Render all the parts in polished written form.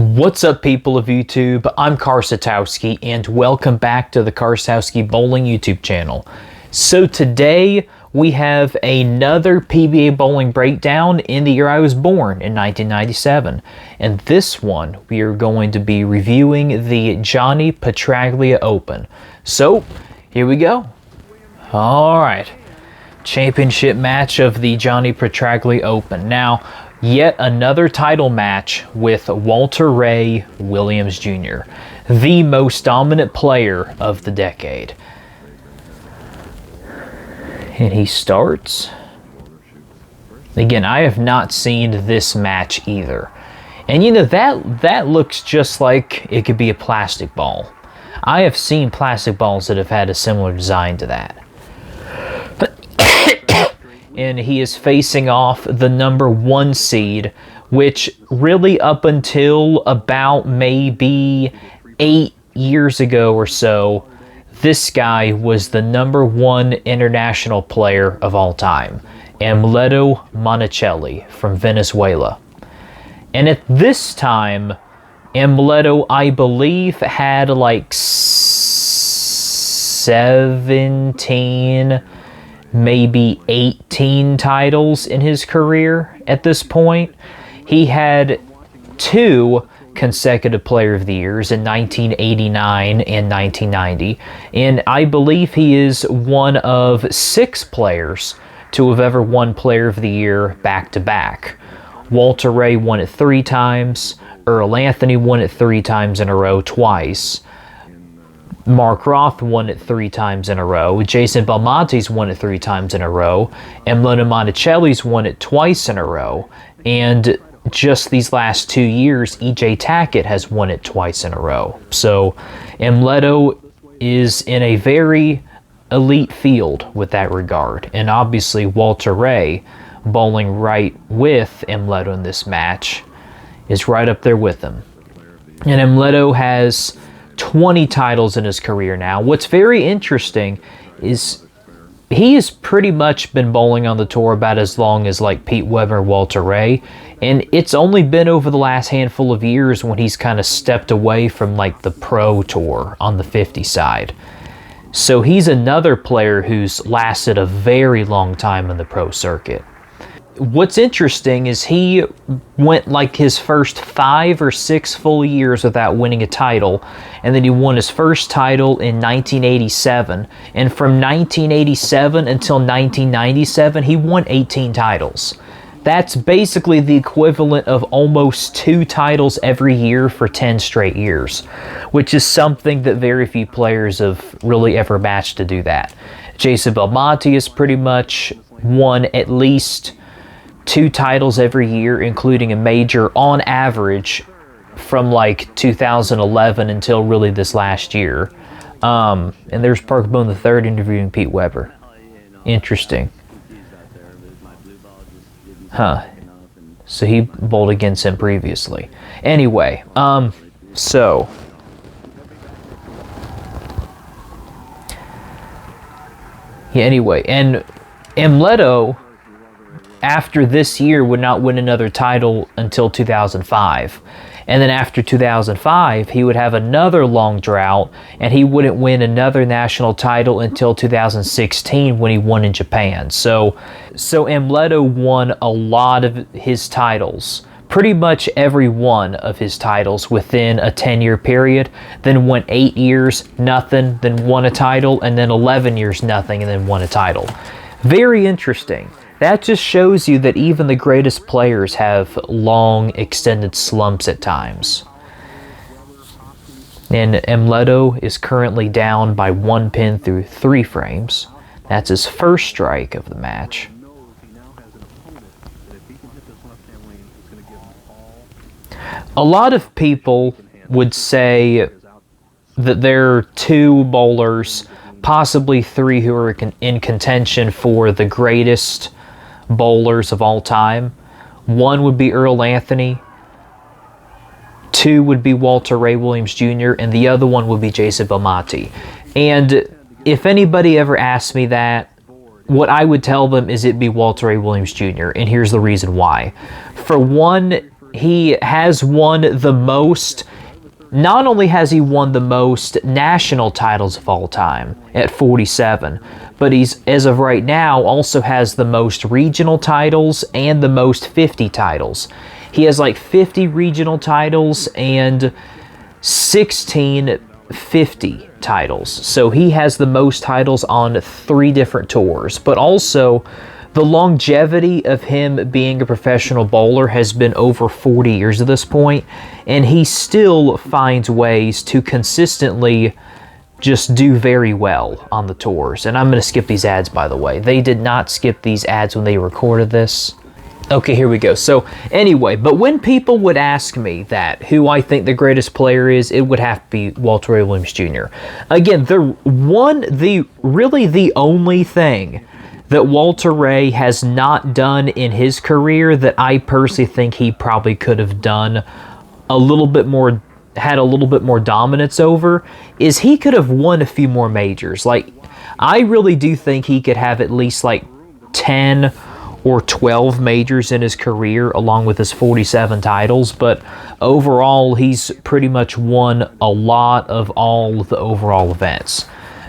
What's up, people of YouTube? I'm Karsatowski, and welcome back to the Karsatowski Bowling YouTube channel. So today we have another PBA bowling breakdown in the year I was born, in 1997. And this one, we are going to be reviewing the Johnny Petraglia Open. So, here we go. Alright, championship match of the Johnny Petraglia Open. Now, yet another title match with Walter Ray Williams Jr., the most dominant player of the decade. And he starts. Again, I have not seen this match either. And you know, that looks just like it could be a plastic ball. I have seen plastic balls that have had a similar design to that. And he is facing off the number 1 seed, which really up until about maybe 8 years ago or so, this guy was the number 1 international player of all time, Amleto Monticelli from Venezuela. And at this time, Amleto, I believe, had like 17, maybe 18 titles in his career at this point. He had 2 consecutive Player of the Years in 1989 and 1990, and I believe he is one of 6 players to have ever won Player of the Year back-to-back. Walter Ray won it 3 times, Earl Anthony won it 3 times in a row twice, Mark Roth won it 3 times in a row, Jason Belmonte's won it 3 times in a row, Amleto Monticelli's won it twice in a row, and just these last 2 years, E.J. Tackett has won it twice in a row. So Amleto is in a very elite field with that regard. And obviously Walter Ray, bowling right with Amleto in this match, is right up there with him. And Amleto has 20 titles in his career now. What's very interesting is he has pretty much been bowling on the tour about as long as like Pete Weber, Walter Ray, and it's only been over the last handful of years when he's kind of stepped away from like the pro tour on the 50 side. So he's another player who's lasted a very long time in the pro circuit. What's interesting is he went like his first 5 or 6 full years without winning a title, and then he won his first title in 1987, and from 1987 until 1997 he won 18 titles. That's basically the equivalent of almost 2 titles every year for 10 straight years, which is something that very few players have really ever matched to do that. Jason Belmonte has pretty much won at least 2 titles every year, including a major on average from like 2011 until really this last year. And there's Park Boone III interviewing Pete Weber. Interesting. Huh. So he bowled against him previously. Anyway, so yeah, anyway, and Amleto, after this year, would not win another title until 2005. And then after 2005, he would have another long drought, and he wouldn't win another national title until 2016 when he won in Japan. So Amleto won a lot of his titles, pretty much every one of his titles within a 10-year period, then went 8 years, nothing, then won a title, and then 11 years, nothing, and then won a title. Very interesting. That just shows you that even the greatest players have long, extended slumps at times. And Amleto is currently down by 1 pin through 3 frames. That's his first strike of the match. A lot of people would say that there are 2 bowlers, possibly 3, who are in contention for the greatest bowlers of all time. 1 would be Earl Anthony, 2 would be Walter Ray Williams Jr., and the other one would be Jason Belmonte. And if anybody ever asked me that, what I would tell them is it'd be Walter Ray Williams Jr., and here's the reason why. For one, he has won the most. Not only has he won the most national titles of all time at 47, but he's, as of right now, also has the most regional titles and the most 50 titles. He has like 50 regional titles and 16 50 titles. So he has the most titles on 3 different tours, but also the longevity of him being a professional bowler has been over 40 years at this point, and he still finds ways to consistently just do very well on the tours. And I'm going to skip these ads, by the way. They did not skip these ads when they recorded this. Okay, here we go. So anyway, but when people would ask me that, who I think the greatest player is, it would have to be Walter Ray Williams Jr. Again, really the only thing that Walter Ray has not done in his career that I personally think he probably could have done a little bit more, had a little bit more dominance over, is he could have won a few more majors. Like, I really do think he could have at least like 10 or 12 majors in his career along with his 47 titles, but overall he's pretty much won a lot of all the overall events.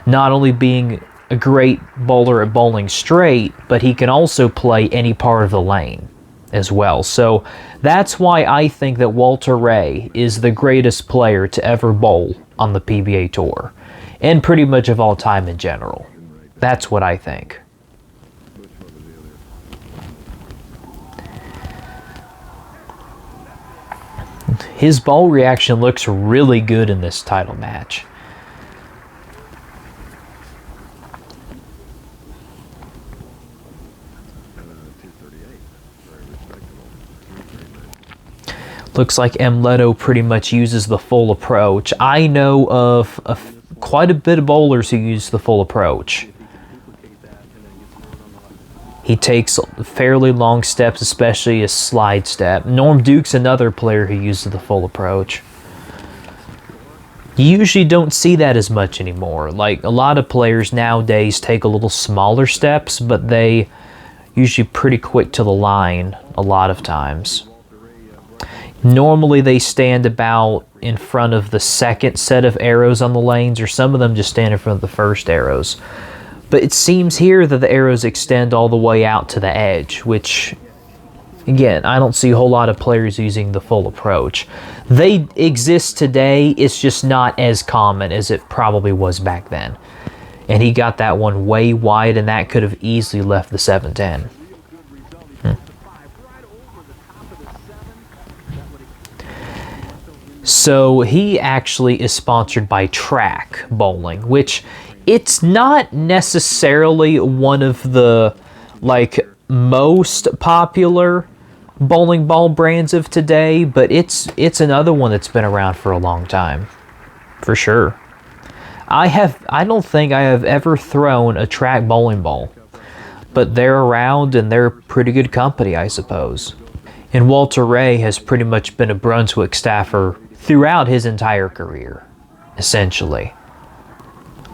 Not only being a great bowler at bowling straight, but he can also play any part of the lane as well. So that's why I think that Walter Ray is the greatest player to ever bowl on the PBA Tour, and pretty much of all time in general. That's what I think. His ball reaction looks really good in this title match. Looks like M. Leto pretty much uses the full approach. I know of quite a bit of bowlers who use the full approach. He takes fairly long steps, especially a slide step. Norm Duke's another player who uses the full approach. You usually don't see that as much anymore. Like, a lot of players nowadays take a little smaller steps, but they usually pretty quick to the line a lot of times. Normally they stand about in front of the second set of arrows on the lanes, or some of them just stand in front of the first arrows. But it seems here that the arrows extend all the way out to the edge, which, again, I don't see a whole lot of players using the full approach. They exist today, it's just not as common as it probably was back then. And he got that one way wide, and that could have easily left the 710. So he actually is sponsored by Track Bowling, which it's not necessarily one of the like most popular bowling ball brands of today, but it's another one that's been around for a long time, for sure. I don't think I have ever thrown a Track bowling ball, but they're around and they're pretty good company, I suppose. And Walter Ray has pretty much been a Brunswick staffer throughout his entire career, essentially.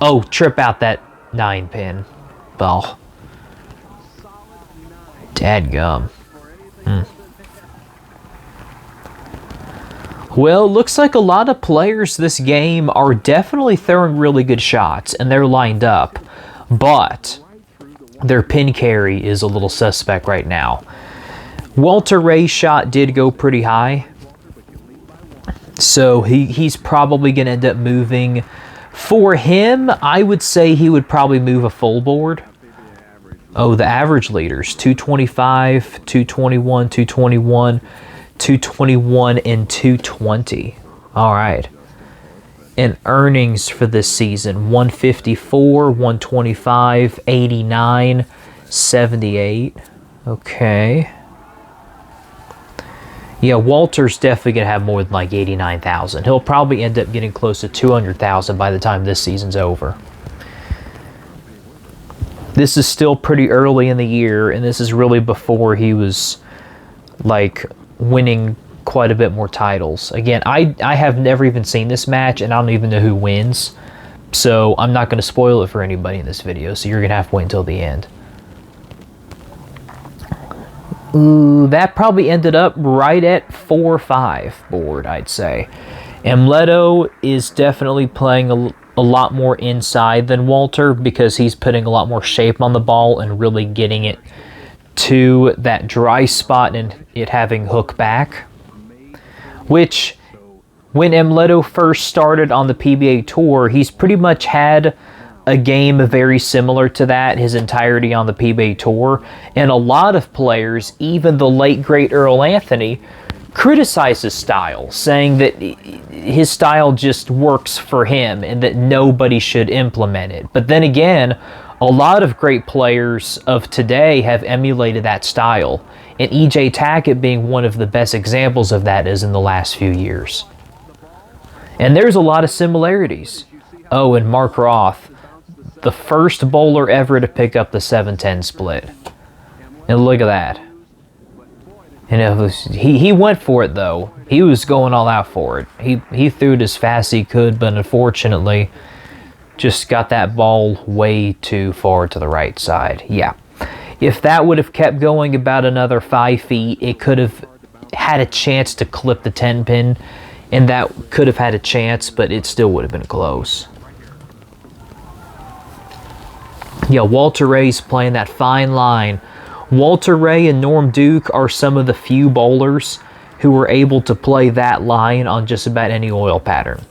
Oh, trip out that 9-pin ball. Dadgum. Well, looks like a lot of players this game are definitely throwing really good shots, and they're lined up, but their pin carry is a little suspect right now. Walter Ray's shot did go pretty high, so he's probably going to end up moving. For him, I would say he would probably move a full board. Oh, the average leaders, 225, 221, 221, 221, and 220. All right. And earnings for this season, 154, 125, 89, 78. Okay. Yeah, Walter's definitely going to have more than like 89,000. He'll probably end up getting close to 200,000 by the time this season's over. This is still pretty early in the year, and this is really before he was like winning quite a bit more titles. Again, I have never even seen this match, and I don't even know who wins. So I'm not going to spoil it for anybody in this video, so you're going to have to wait until the end. Ooh, that probably ended up right at 4-5 board, I'd say. Amleto is definitely playing a lot more inside than Walter because he's putting a lot more shape on the ball and really getting it to that dry spot and it having hook back. Which, when Amleto first started on the PBA Tour, he's pretty much had a game very similar to that his entirety on the PBA Tour. And a lot of players, even the late great Earl Anthony, criticize his style, saying that his style just works for him and that nobody should implement it. But then again, a lot of great players of today have emulated that style, and E.J. Tackett being one of the best examples of that is in the last few years. And there's a lot of similarities. Oh, and Mark Roth, the first bowler ever to pick up the 7-10 split. And look at that. And it was, he went for it, though. He was going all out for it. He threw it as fast as he could, but unfortunately just got that ball way too far to the right side. Yeah. If that would have kept going about another 5 feet, it could have had a chance to clip the 10 pin, and that could have had a chance, but it still would have been close. Yeah, Walter Ray's playing that fine line. Walter Ray and Norm Duke are some of the few bowlers who were able to play that line on just about any oil pattern.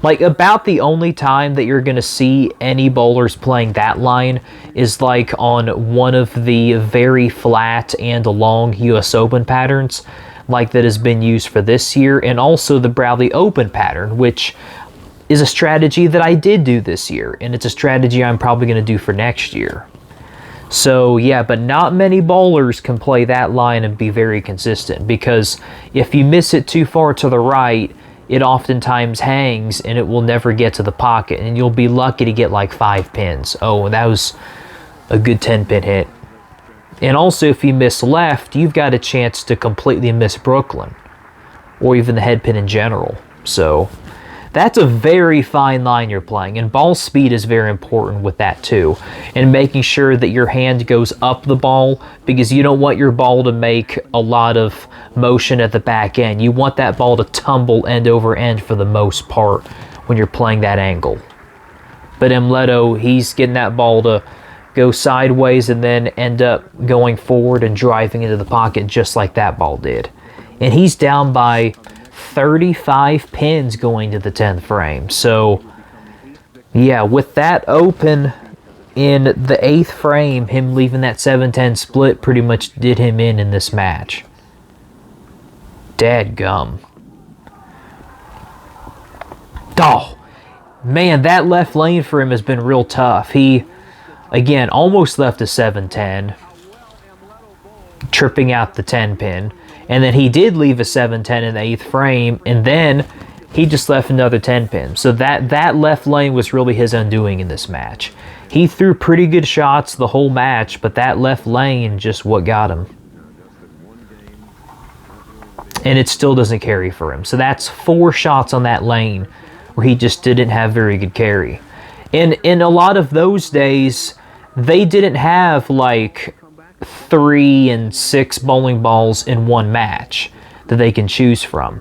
Like, about the only time that you're going to see any bowlers playing that line is like on one of the very flat and long US Open patterns, like that has been used for this year, and also the Bradley Open pattern, which is a strategy that I did do this year, and it's a strategy I'm probably going to do for next year. So yeah, but not many bowlers can play that line and be very consistent, because if you miss it too far to the right, it oftentimes hangs and it will never get to the pocket, and you'll be lucky to get like 5 pins. Oh, that was a good 10-pin hit. And also, if you miss left, you've got a chance to completely miss Brooklyn, or even the head pin in general. So that's a very fine line you're playing, and ball speed is very important with that too, and making sure that your hand goes up the ball, because you don't want your ball to make a lot of motion at the back end. You want that ball to tumble end over end for the most part when you're playing that angle. But Amleto, he's getting that ball to go sideways and then end up going forward and driving into the pocket just like that ball did. And he's down by 35 pins going to the 10th frame. So yeah, with that open in the 8th frame, him leaving that 7-10 split pretty much did him in this match. Dadgum. Oh, man, that left lane for him has been real tough. He, again, almost left a 7-10, tripping out the 10 pin. And then he did leave a 7-10 in the 8th frame, and then he just left another 10 pin. So that left lane was really his undoing in this match. He threw pretty good shots the whole match, but that left lane just what got him. And it still doesn't carry for him. So that's 4 shots on that lane where he just didn't have very good carry. And in a lot of those days, they didn't have like 3 and 6 bowling balls in one match that they can choose from.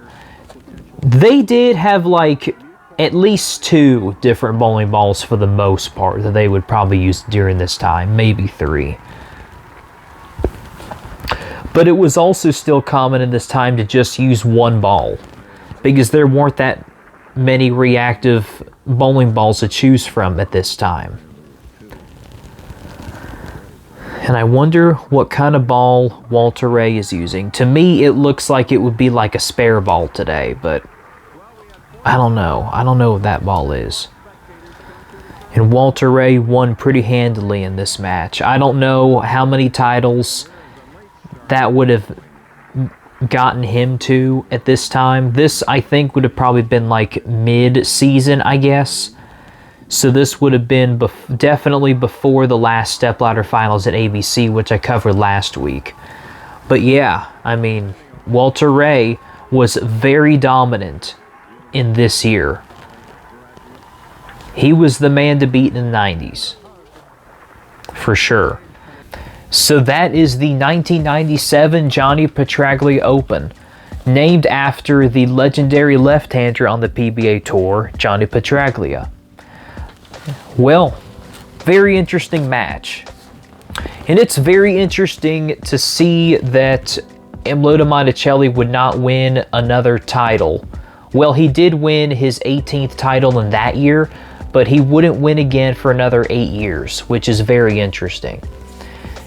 They did have like at least 2 different bowling balls for the most part that they would probably use during this time, maybe 3. But it was also still common in this time to just use one ball, because there weren't that many reactive bowling balls to choose from at this time. And I wonder what kind of ball Walter Ray is using. To me, it looks like it would be like a spare ball today, but I don't know. I don't know what that ball is. And Walter Ray won pretty handily in this match. I don't know how many titles that would have gotten him to at this time. This, I think, would have probably been like mid-season, I guess. So this would have been definitely before the last stepladder finals at ABC, which I covered last week. But yeah, I mean, Walter Ray was very dominant in this year. He was the man to beat in the 90s, for sure. So that is the 1997 Johnny Petraglia Open, named after the legendary left-hander on the PBA Tour, Johnny Petraglia. Well, very interesting match. And it's very interesting to see that Emilio Monticelli would not win another title. Well, he did win his 18th title in that year, but he wouldn't win again for another 8 years, which is very interesting.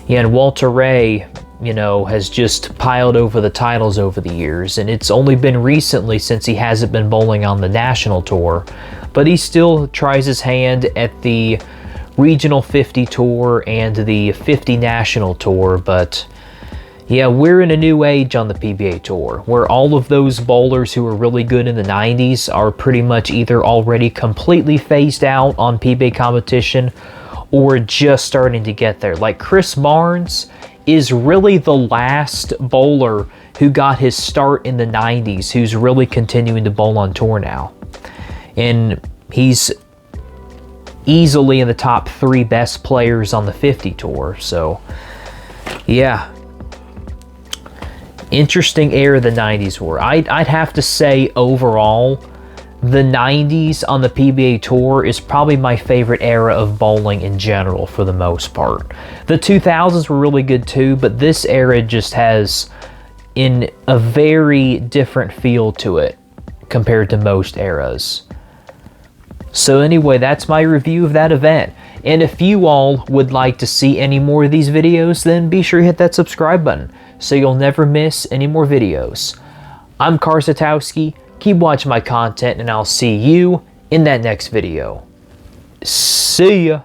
Yeah, and Walter Ray, has just piled over the titles over the years, and it's only been recently since he hasn't been bowling on the national tour, but he still tries his hand at the Regional 50 Tour and the 50 National Tour. But yeah, we're in a new age on the PBA Tour, where all of those bowlers who were really good in the 90s are pretty much either already completely phased out on PBA competition or just starting to get there. Like Chris Barnes is really the last bowler who got his start in the 90s who's really continuing to bowl on tour now. And he's easily in the top 3 best players on the 50 Tour. So yeah, interesting era the 90s were. I'd have to say overall, the 90s on the PBA Tour is probably my favorite era of bowling in general for the most part. The 2000s were really good too, but this era just has a very different feel to it compared to most eras. So anyway, that's my review of that event. And if you all would like to see any more of these videos, then be sure to hit that subscribe button so you'll never miss any more videos. I'm Karsatowski. Keep watching my content, and I'll see you in that next video. See ya!